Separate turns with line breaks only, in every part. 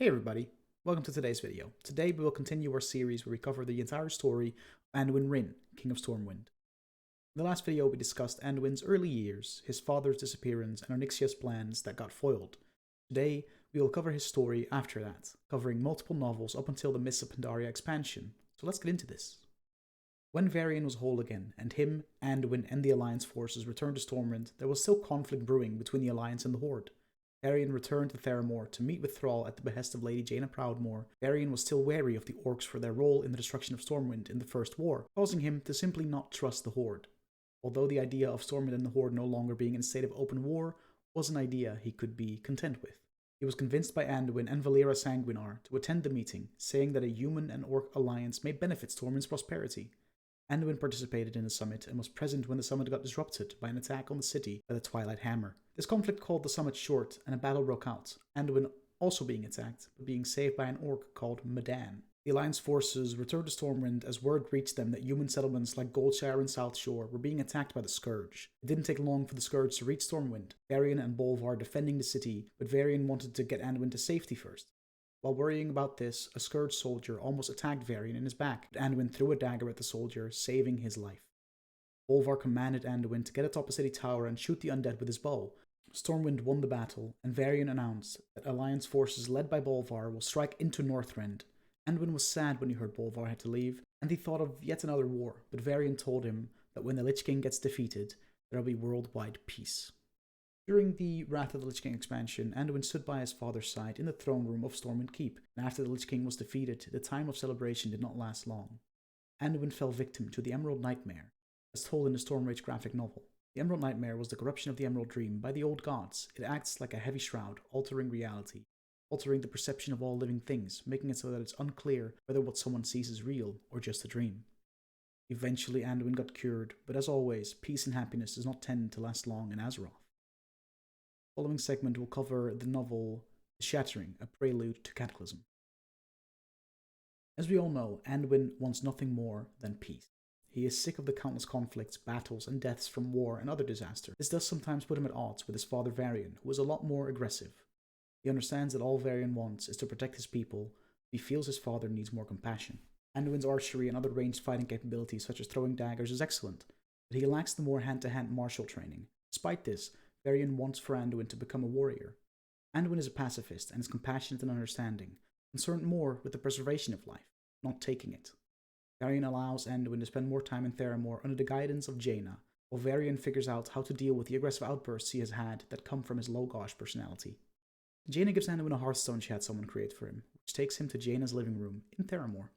Hey everybody, welcome to today's video. Today we will continue our series where we cover the entire story of Anduin Wrynn, King of Stormwind. In the last video we discussed Anduin's early years, his father's disappearance, and Onyxia's plans that got foiled. Today we will cover his story after that, covering multiple novels up until the Mists of Pandaria expansion, so let's get into this. When Varian was whole again, and him, Anduin, and the Alliance forces returned to Stormwind, there was still conflict brewing between the Alliance and the Horde. Varian returned to Theramore to meet with Thrall at the behest of Lady Jaina Proudmoore. Varian was still wary of the orcs for their role in the destruction of Stormwind in the First War, causing him to simply not trust the Horde. Although the idea of Stormwind and the Horde no longer being in a state of open war was an idea he could be content with. He was convinced by Anduin and Valera Sanguinar to attend the meeting, saying that a human and orc alliance may benefit Stormwind's prosperity. Anduin participated in the summit and was present when the summit got disrupted by an attack on the city by the Twilight Hammer. This conflict called the summit short and a battle broke out, Anduin also being attacked, but being saved by an orc called Madan. The Alliance forces returned to Stormwind as word reached them that human settlements like Goldshire and South Shore were being attacked by the Scourge. It didn't take long for the Scourge to reach Stormwind, Varian and Bolvar defending the city, but Varian wanted to get Anduin to safety first. While worrying about this, a Scourge soldier almost attacked Varian in his back, but Anduin threw a dagger at the soldier, saving his life. Bolvar commanded Anduin to get atop a city tower and shoot the undead with his bow. Stormwind won the battle, and Varian announced that Alliance forces led by Bolvar will strike into Northrend. Anduin was sad when he heard Bolvar had to leave, and he thought of yet another war, but Varian told him that when the Lich King gets defeated, there will be worldwide peace. During the Wrath of the Lich King expansion, Anduin stood by his father's side in the throne room of Stormwind Keep, and after the Lich King was defeated, the time of celebration did not last long. Anduin fell victim to the Emerald Nightmare, as told in the Stormrage graphic novel. The Emerald Nightmare was the corruption of the Emerald Dream by the old gods. It acts like a heavy shroud, altering reality, altering the perception of all living things, making it so that it's unclear whether what someone sees is real or just a dream. Eventually Anduin got cured, but as always, peace and happiness does not tend to last long in Azeroth. The following segment will cover the novel The Shattering, a prelude to Cataclysm. As we all know, Anduin wants nothing more than peace. He is sick of the countless conflicts, battles, and deaths from war and other disasters. This does sometimes put him at odds with his father Varian, who is a lot more aggressive. He understands that all Varian wants is to protect his people, but he feels his father needs more compassion. Anduin's archery and other ranged fighting capabilities such as throwing daggers is excellent, but he lacks the more hand-to-hand martial training. Despite this, Varian wants for Anduin to become a warrior. Anduin is a pacifist and is compassionate and understanding, concerned more with the preservation of life, not taking it. Varian allows Anduin to spend more time in Theramore under the guidance of Jaina, while Varian figures out how to deal with the aggressive outbursts he has had that come from his low-gauge personality. Jaina gives Anduin a hearthstone she had someone create for him, which takes him to Jaina's living room in Theramore.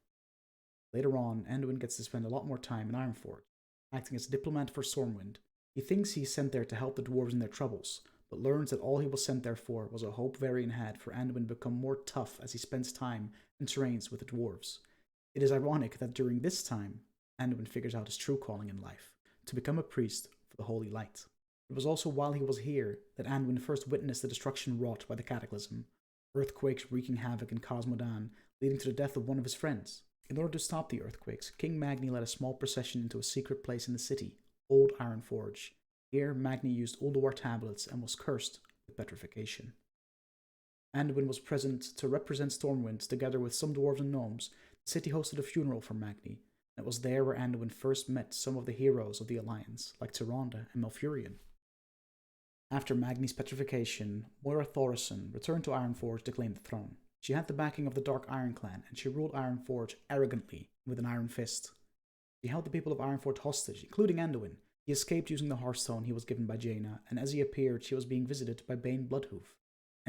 Later on, Anduin gets to spend a lot more time in Ironforge, acting as a diplomat for Stormwind. He thinks he's sent there to help the dwarves in their troubles, but learns that all he was sent there for was a hope Varian had for Anduin to become more tough as he spends time and trains with the dwarves. It is ironic that during this time, Anduin figures out his true calling in life, to become a priest for the Holy Light. It was also while he was here that Anduin first witnessed the destruction wrought by the Cataclysm, earthquakes wreaking havoc in Cosmodan, leading to the death of one of his friends. In order to stop the earthquakes, King Magni led a small procession into a secret place in the city, Old Ironforge. Here, Magni used Ulduar tablets and was cursed with petrification. Anduin was present to represent Stormwind together with some dwarves and gnomes. The city hosted a funeral for Magni, and it was there where Anduin first met some of the heroes of the Alliance, like Tyrande and Malfurion. After Magni's petrification, Moira Thoresen returned to Ironforge to claim the throne. She had the backing of the Dark Iron Clan, and she ruled Ironforge arrogantly with an iron fist. She held the people of Ironforge hostage, including Anduin. He escaped using the Hearthstone he was given by Jaina, and as he appeared, she was being visited by Bane Bloodhoof.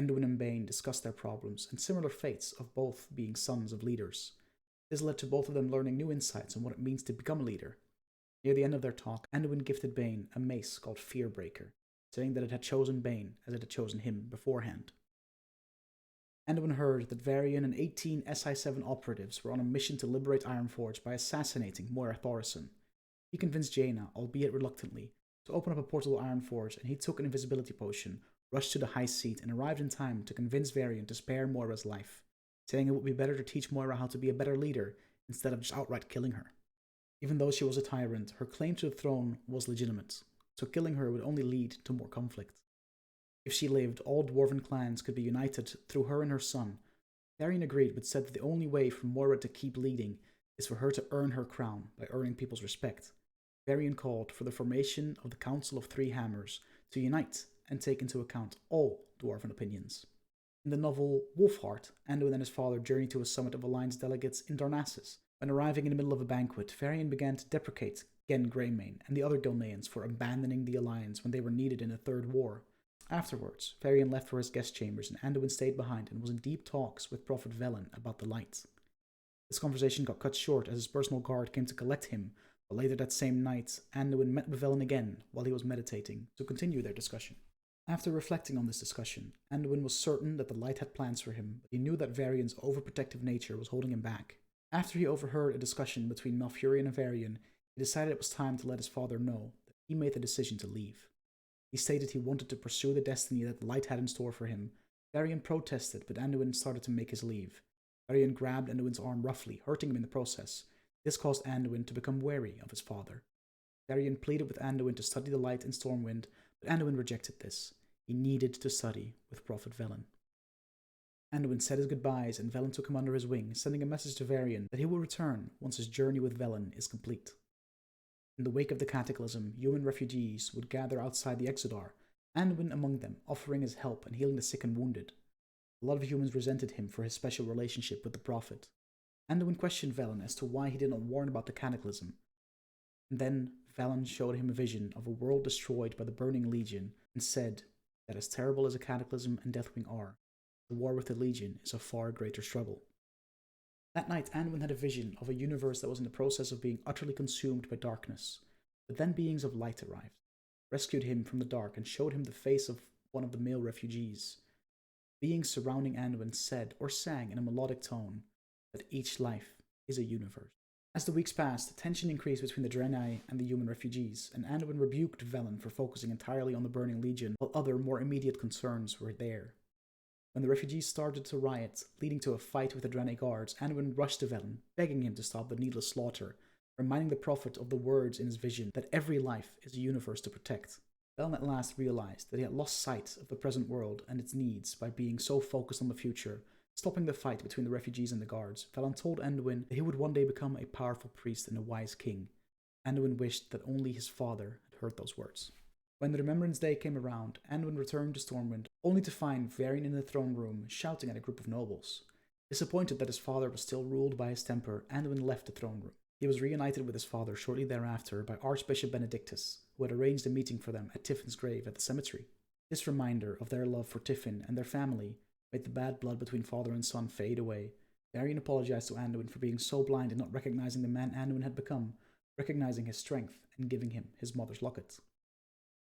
Anduin and Bane discussed their problems and similar fates of both being sons of leaders. This led to both of them learning new insights on what it means to become a leader. Near the end of their talk, Anduin gifted Bane a mace called Fearbreaker, saying that it had chosen Bane as it had chosen him beforehand. Anduin heard that Varian and 18 SI-7 operatives were on a mission to liberate Ironforge by assassinating Moira Thoresen. He convinced Jaina, albeit reluctantly, to open up a portal to Ironforge, and he took an invisibility potion, rushed to the high seat, and arrived in time to convince Varian to spare Moira's life, saying it would be better to teach Moira how to be a better leader instead of just outright killing her. Even though she was a tyrant, her claim to the throne was legitimate, so killing her would only lead to more conflict. If she lived, all dwarven clans could be united through her and her son, Varian agreed, but said that the only way for Moira to keep leading is for her to earn her crown by earning people's respect. Varian called for the formation of the Council of Three Hammers to unite and take into account all dwarven opinions. In the novel Wolfheart, Anduin and his father journeyed to a summit of Alliance delegates in Darnassus. When arriving in the middle of a banquet, Varian began to deprecate Gen Greymane and the other Gilneans for abandoning the Alliance when they were needed in a third war. Afterwards, Varian left for his guest chambers and Anduin stayed behind and was in deep talks with Prophet Velen about the light. This conversation got cut short as his personal guard came to collect him, but later that same night, Anduin met with Velen again while he was meditating to continue their discussion. After reflecting on this discussion, Anduin was certain that the light had plans for him, but he knew that Varian's overprotective nature was holding him back. After he overheard a discussion between Malfurion and Varian, he decided it was time to let his father know that he made the decision to leave. He stated he wanted to pursue the destiny that the light had in store for him. Varian protested, but Anduin started to make his leave. Varian grabbed Anduin's arm roughly, hurting him in the process. This caused Anduin to become wary of his father. Varian pleaded with Anduin to study the light in Stormwind, but Anduin rejected this. He needed to study with Prophet Velen. Anduin said his goodbyes and Velen took him under his wing, sending a message to Varian that he will return once his journey with Velen is complete. In the wake of the Cataclysm, human refugees would gather outside the Exodar, Anduin among them, offering his help and healing the sick and wounded. A lot of humans resented him for his special relationship with the Prophet. Anduin questioned Velen as to why he did not warn about the Cataclysm. And then Velen showed him a vision of a world destroyed by the Burning Legion and said that as terrible as a Cataclysm and Deathwing are, the war with the Legion is a far greater struggle. That night, Anduin had a vision of a universe that was in the process of being utterly consumed by darkness. But then beings of light arrived, rescued him from the dark, and showed him the face of one of the male refugees. Beings surrounding Anduin said or sang in a melodic tone that each life is a universe. As the weeks passed, tension increased between the Draenei and the human refugees, and Anduin rebuked Velen for focusing entirely on the Burning Legion, while other, more immediate concerns were there. When the refugees started to riot, leading to a fight with the Draenei guards, Anduin rushed to Velen, begging him to stop the needless slaughter, reminding the Prophet of the words in his vision that every life is a universe to protect. Velen at last realized that he had lost sight of the present world and its needs by being so focused on the future. Stopping the fight between the refugees and the guards, Velen told Anduin that he would one day become a powerful priest and a wise king. Anduin wished that only his father had heard those words. When the Remembrance Day came around, Anduin returned to Stormwind, only to find Varian in the throne room shouting at a group of nobles. Disappointed that his father was still ruled by his temper, Anduin left the throne room. He was reunited with his father shortly thereafter by Archbishop Benedictus, who had arranged a meeting for them at Tiffin's grave at the cemetery. This reminder of their love for Tiffin and their family made the bad blood between father and son fade away. Varian apologized to Anduin for being so blind and not recognizing the man Anduin had become, recognizing his strength and giving him his mother's locket.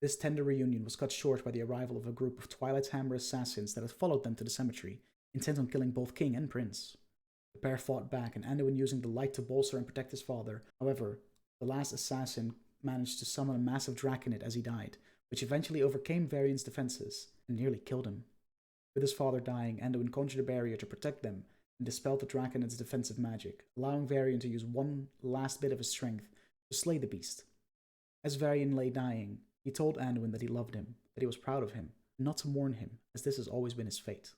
This tender reunion was cut short by the arrival of a group of Twilight's Hammer assassins that had followed them to the cemetery, intent on killing both king and prince. The pair fought back, and Anduin using the light to bolster and protect his father. However, the last assassin managed to summon a massive draconid as he died, which eventually overcame Varian's defenses and nearly killed him. With his father dying, Anduin conjured a barrier to protect them and dispelled the draconid's defensive magic, allowing Varian to use one last bit of his strength to slay the beast. As Varian lay dying, he told Anduin that he loved him, that he was proud of him, and not to mourn him, as this has always been his fate.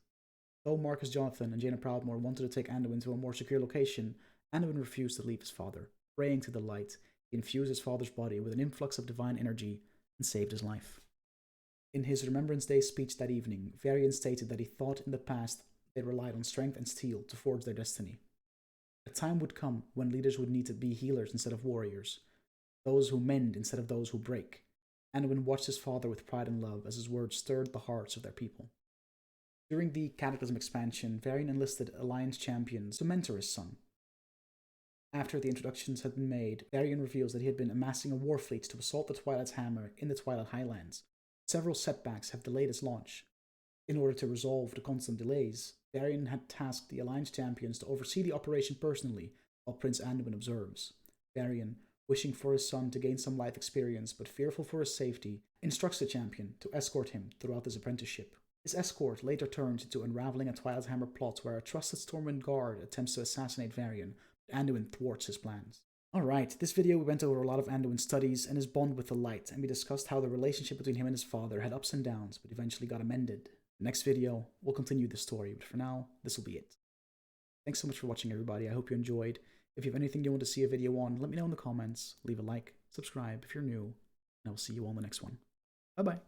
Though Marcus Jonathan and Jaina Proudmoore wanted to take Anduin to a more secure location, Anduin refused to leave his father. Praying to the light, he infused his father's body with an influx of divine energy and saved his life. In his Remembrance Day speech that evening, Varian stated that he thought in the past they relied on strength and steel to forge their destiny. A time would come when leaders would need to be healers instead of warriors, those who mend instead of those who break. Anduin watched his father with pride and love as his words stirred the hearts of their people. During the Cataclysm expansion, Varian enlisted Alliance champions to mentor his son. After the introductions had been made, Varian reveals that he had been amassing a war fleet to assault the Twilight's Hammer in the Twilight Highlands. Several setbacks have delayed its launch. In order to resolve the constant delays, Varian had tasked the Alliance champions to oversee the operation personally, while Prince Anduin observes. Varian, wishing for his son to gain some life experience but fearful for his safety, instructs the champion to escort him throughout his apprenticeship. His escort later turns into unraveling a Twilight's Hammer plot where a trusted Stormwind guard attempts to assassinate Varian, but Anduin thwarts his plans. Alright, this video we went over a lot of Anduin's studies and his bond with the light, and we discussed how the relationship between him and his father had ups and downs, but eventually got amended. The next video, we'll continue the story, but for now, this will be it. Thanks so much for watching, everybody. I hope you enjoyed. If you have anything you want to see a video on, let me know in the comments. Leave a like, subscribe if you're new, and I will see you all in the next one. Bye-bye.